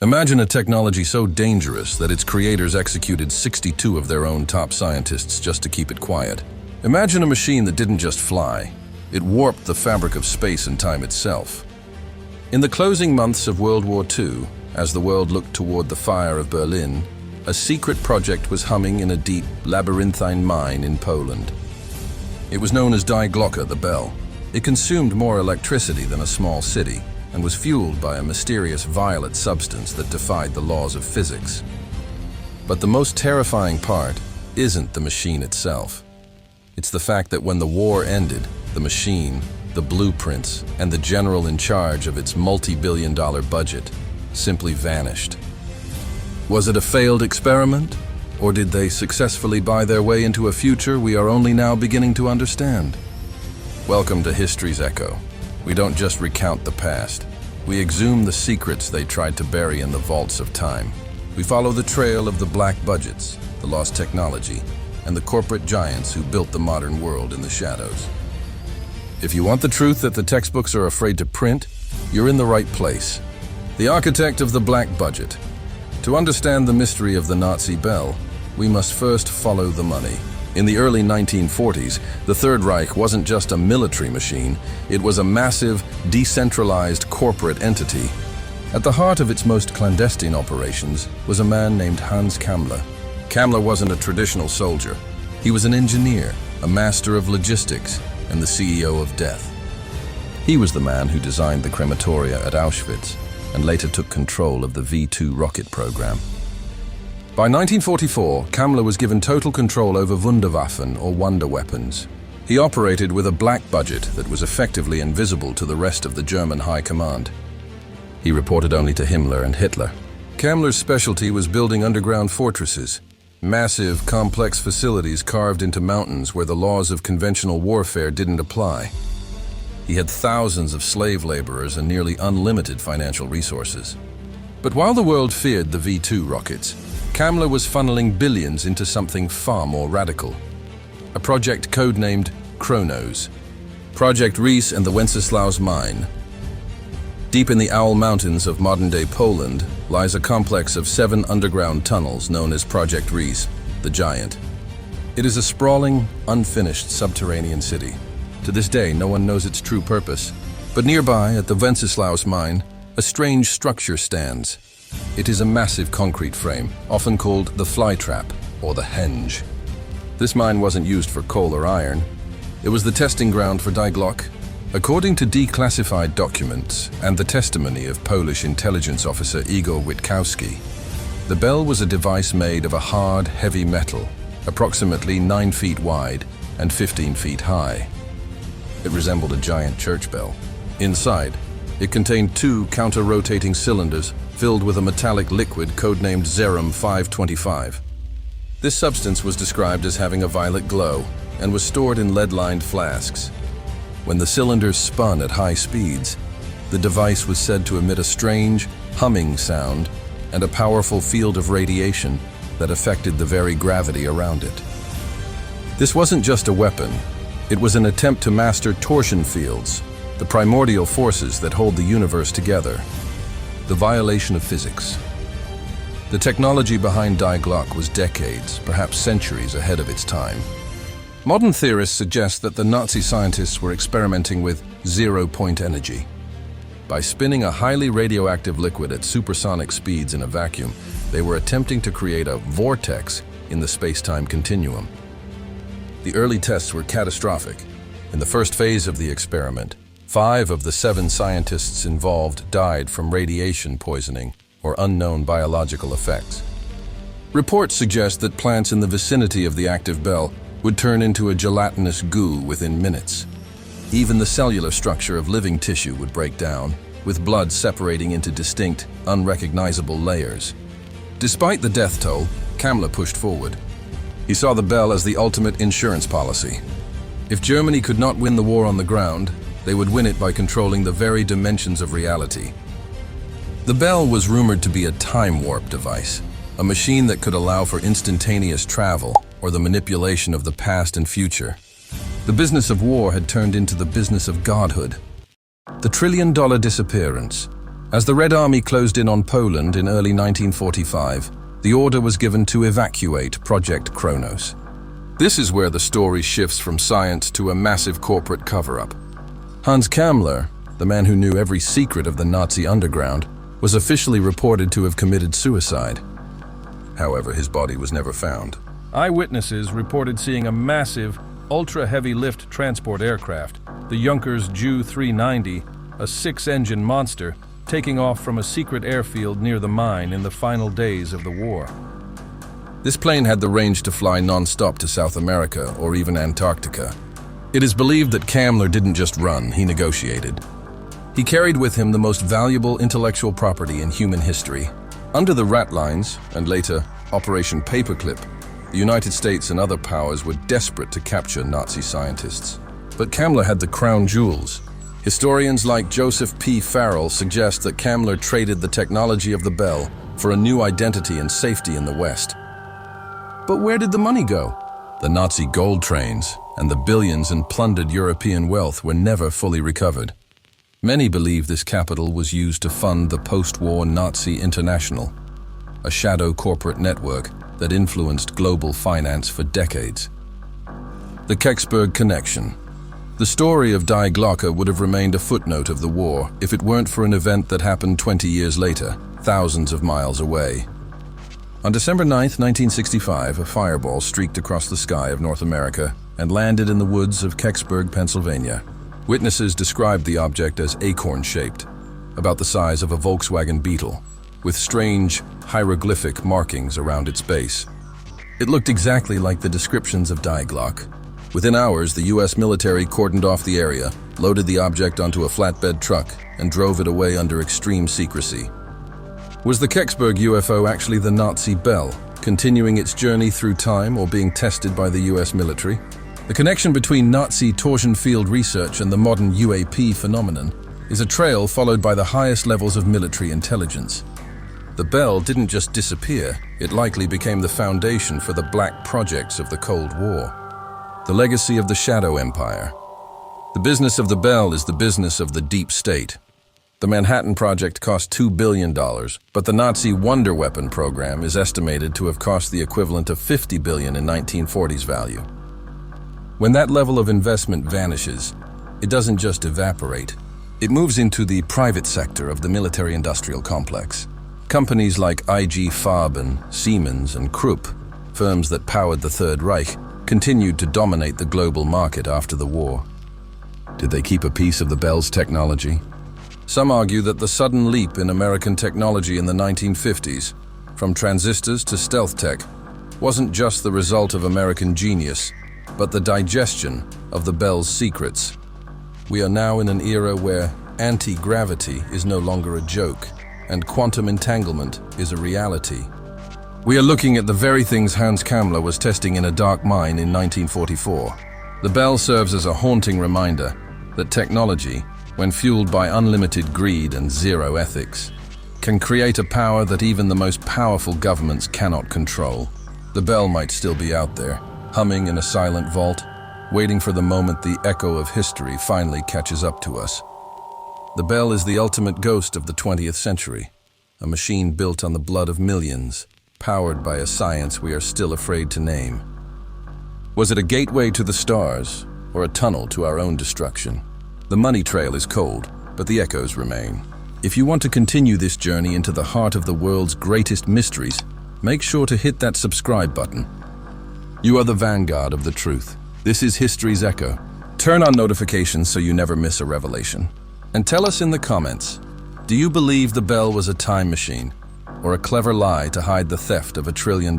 Imagine a technology so dangerous that its creators executed 62 of their own top scientists just to keep it quiet. Imagine a machine that didn't just fly, it warped the fabric of space and time itself. In the closing months of World War II, as the world looked toward the fire of Berlin, a secret project was humming in a deep, labyrinthine mine in Poland. It was known as Die Glocke, the bell. It consumed more electricity than a small city, and was fueled by a mysterious violet substance that defied the laws of physics. But the most terrifying part isn't the machine itself. It's the fact that when the war ended, the machine, the blueprints, and the general in charge of its multi-billion-dollar budget simply vanished. Was it a failed experiment? Or did they successfully buy their way into a future we are only now beginning to understand? Welcome to History's Echo. We don't just recount the past. We exhume the secrets they tried to bury in the vaults of time. We follow the trail of the black budgets, the lost technology, and the corporate giants who built the modern world in the shadows. If you want the truth that the textbooks are afraid to print, you're in the right place. The architect of the black budget. To understand the mystery of the Nazi bell, we must first follow the money. In the early 1940s, the Third Reich wasn't just a military machine, it was a massive, decentralized corporate entity. At the heart of its most clandestine operations was a man named Hans Kammler. Kammler wasn't a traditional soldier. He was an engineer, a master of logistics, and the CEO of death. He was the man who designed the crematoria at Auschwitz and later took control of the V-2 rocket program. By 1944, Kammler was given total control over Wunderwaffen, or wonder weapons. He operated with a black budget that was effectively invisible to the rest of the German high command. He reported only to Himmler and Hitler. Kammler's specialty was building underground fortresses, massive, complex facilities carved into mountains where the laws of conventional warfare didn't apply. He had thousands of slave laborers and nearly unlimited financial resources. But while the world feared the V-2 rockets, Kammler was funneling billions into something far more radical. A project codenamed Kronos. Project Reese and the Wenceslaus mine. Deep in the Owl Mountains of modern-day Poland lies a complex of 7 underground tunnels known as Project Reese, the Giant. It is a sprawling, unfinished subterranean city. To this day, no one knows its true purpose. But nearby, at the Wenceslaus mine, a strange structure stands. It is a massive concrete frame, often called the flytrap or the henge. This mine wasn't used for coal or iron. It was the testing ground for Die Glocke. According to declassified documents and the testimony of Polish intelligence officer Igor Witkowski, the bell was a device made of a hard, heavy metal, approximately 9 feet wide and 15 feet high. It resembled a giant church bell. Inside, it contained 2 counter-rotating cylinders filled with a metallic liquid codenamed Xerum 525. This substance was described as having a violet glow and was stored in lead-lined flasks. When the cylinders spun at high speeds, the device was said to emit a strange, humming sound and a powerful field of radiation that affected the very gravity around it. This wasn't just a weapon. It was an attempt to master torsion fields, the primordial forces that hold the universe together. The violation of physics. The technology behind Die Glocke was decades, perhaps centuries ahead of its time. Modern theorists suggest that the Nazi scientists were experimenting with zero-point energy. By spinning a highly radioactive liquid at supersonic speeds in a vacuum, they were attempting to create a vortex in the space-time continuum. The early tests were catastrophic. In the first phase of the experiment, 5 of the 7 scientists involved died from radiation poisoning or unknown biological effects. Reports suggest that plants in the vicinity of the active bell would turn into a gelatinous goo within minutes. Even the cellular structure of living tissue would break down, with blood separating into distinct, unrecognizable layers. Despite the death toll, Kammler pushed forward. He saw the bell as the ultimate insurance policy. If Germany could not win the war on the ground, they would win it by controlling the very dimensions of reality. The bell was rumored to be a time warp device, a machine that could allow for instantaneous travel or the manipulation of the past and future. The business of war had turned into the business of godhood. The trillion-dollar disappearance, As the Red Army closed in on Poland in early 1945, the order was given to evacuate Project Kronos. This is where the story shifts from science to a massive corporate cover-up. Hans Kammler, the man who knew every secret of the Nazi underground, was officially reported to have committed suicide. However, his body was never found. Eyewitnesses reported seeing a massive, ultra-heavy lift transport aircraft, the Junkers Ju-390, a 6-engine monster, taking off from a secret airfield near the mine in the final days of the war. This plane had the range to fly non-stop to South America or even Antarctica. It is believed that Kammler didn't just run, he negotiated. He carried with him the most valuable intellectual property in human history. Under the Ratlines, and later Operation Paperclip, the United States and other powers were desperate to capture Nazi scientists. But Kammler had the crown jewels. Historians like Joseph P. Farrell suggest that Kammler traded the technology of the Bell for a new identity and safety in the West. But where did the money go? The Nazi gold trains and the billions in plundered European wealth were never fully recovered. Many believe this capital was used to fund the post-war Nazi International, a shadow corporate network that influenced global finance for decades. The Kecksburg connection. The story of Die Glocke would have remained a footnote of the war if it weren't for an event that happened 20 years later, thousands of miles away. On December 9, 1965, a fireball streaked across the sky of North America and landed in the woods of Kecksburg, Pennsylvania. Witnesses described the object as acorn-shaped, about the size of a Volkswagen Beetle, with strange hieroglyphic markings around its base. It looked exactly like the descriptions of Die Glocke. Within hours, the U.S. military cordoned off the area, loaded the object onto a flatbed truck, and drove it away under extreme secrecy. Was the Kecksburg UFO actually the Nazi Bell, continuing its journey through time or being tested by the U.S. military? The connection between Nazi torsion field research and the modern UAP phenomenon is a trail followed by the highest levels of military intelligence. The Bell didn't just disappear, it likely became the foundation for the black projects of the Cold War. The legacy of the Shadow Empire. The business of the Bell is the business of the deep state. The Manhattan Project cost $2 billion, but the Nazi Wonder Weapon program is estimated to have cost the equivalent of $50 billion in 1940s value. When that level of investment vanishes, it doesn't just evaporate. It moves into the private sector of the military-industrial complex. Companies like IG Farben and Siemens and Krupp, firms that powered the Third Reich, continued to dominate the global market after the war. Did they keep a piece of the Bell's technology? Some argue that the sudden leap in American technology in the 1950s, from transistors to stealth tech, wasn't just the result of American genius, but the digestion of the Bell's secrets. We are now in an era where anti-gravity is no longer a joke, and quantum entanglement is a reality. We are looking at the very things Hans Kammler was testing in a dark mine in 1944. The Bell serves as a haunting reminder that technology, when fueled by unlimited greed and zero ethics, can create a power that even the most powerful governments cannot control. The Bell might still be out there, humming in a silent vault, waiting for the moment the echo of history finally catches up to us. The Bell is the ultimate ghost of the 20th century, a machine built on the blood of millions, powered by a science we are still afraid to name. Was it a gateway to the stars, or a tunnel to our own destruction? The money trail is cold, but the echoes remain. If you want to continue this journey into the heart of the world's greatest mysteries, make sure to hit that subscribe button. You are the vanguard of the truth. This is History's Echo. Turn on notifications so you never miss a revelation. And tell us in the comments, do you believe the Bell was a time machine, or a clever lie to hide the theft of $1 trillion?